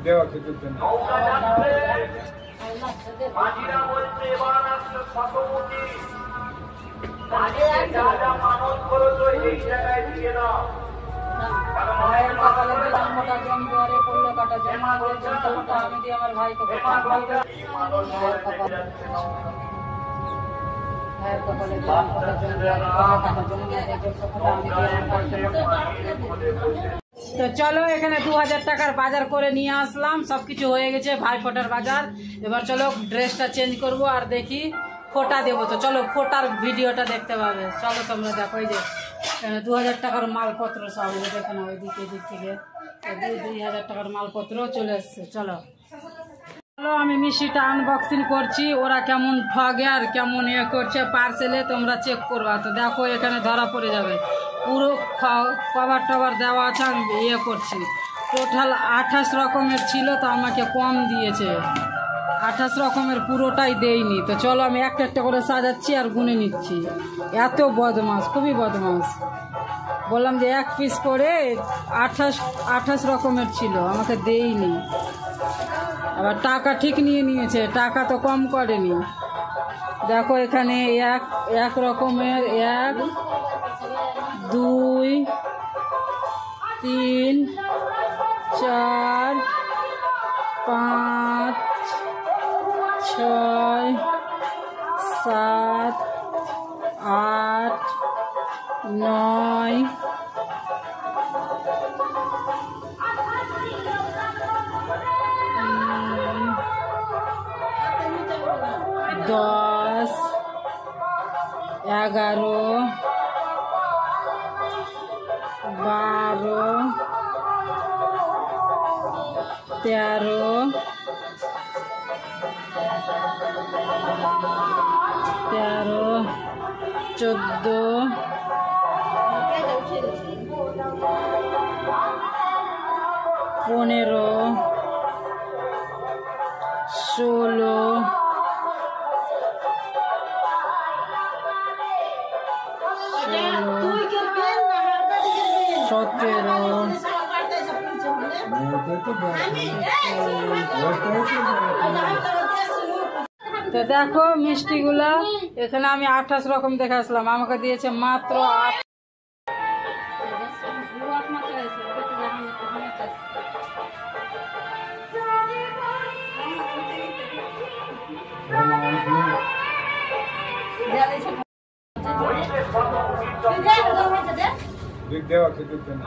দেওয়া খেতে দেন মাঝিরা বলছে এবার আসলে শতমুখী যা যা মানত করেছো এই জায়গায় দিয়ে দাও। ভাইয়ের কপালে দিলাম মোটা জম দুয়ারে পড়লো কাটা জমা জমটা আমি দিয়ে আমার ভাইকে ভাইয়ের কপালে দিলাম মোটা জম দুয়ারে পড়লো কাটা জমা আমি দিয়ে আমার ভাইকে। তো চলো এখানে 2000 টাকার বাজার করে নিয়ে আসলাম, সবকিছু হয়ে গেছে ভাইফোঁটার বাজার। এবার চলো ড্রেসটা চেঞ্জ করব আর দেখি ফোঁটা দেবো। তো চলো ফোঁটার ভিডিওটা দেখতে পাবে, চলো তোমরা দেখো। এই যে 2000 টাকার মালপত্র সব দেখো না, ওইদিকে এদিক থেকে 2000 টাকার মালপত্র চলে এসছে। চলো চলো আমি মিষ্টিটা আনবক্সিং করছি, ওরা কেমন ঠগে আর কেমন করছে পার্সেলে তোমরা চেক করবা। তো দেখো এখানে ধরা পড়ে যাবে, পুরো কভার টভার দেওয়া আছে। আমি করছি টোটাল 28 রকমের ছিল, তো আমাকে কম দিয়েছে। 28 রকমের পুরোটাই দেয়নি। তো চলো আমি একটা একটা করে সাজাচ্ছি আর গুনে নিচ্ছি। এত বদমাস, খুবই বদমাস। বললাম যে 1 পিস করে 28 রকমের ছিল, আমাকে দেয়নি। আবার টাকা ঠিক নিয়ে নিয়েছে, টাকা তো কম করেনি। দেখো এখানে এক রকমের 1 2 3 4 5 6 7 8 9 10 11 12 13 14 15 16 তো দেখো মিষ্টিগুলা এখানে আমি 28 রকম দেখে আসলাম, আমাকে দিয়েছে মাত্র 8। দেওয়া খেতে দেন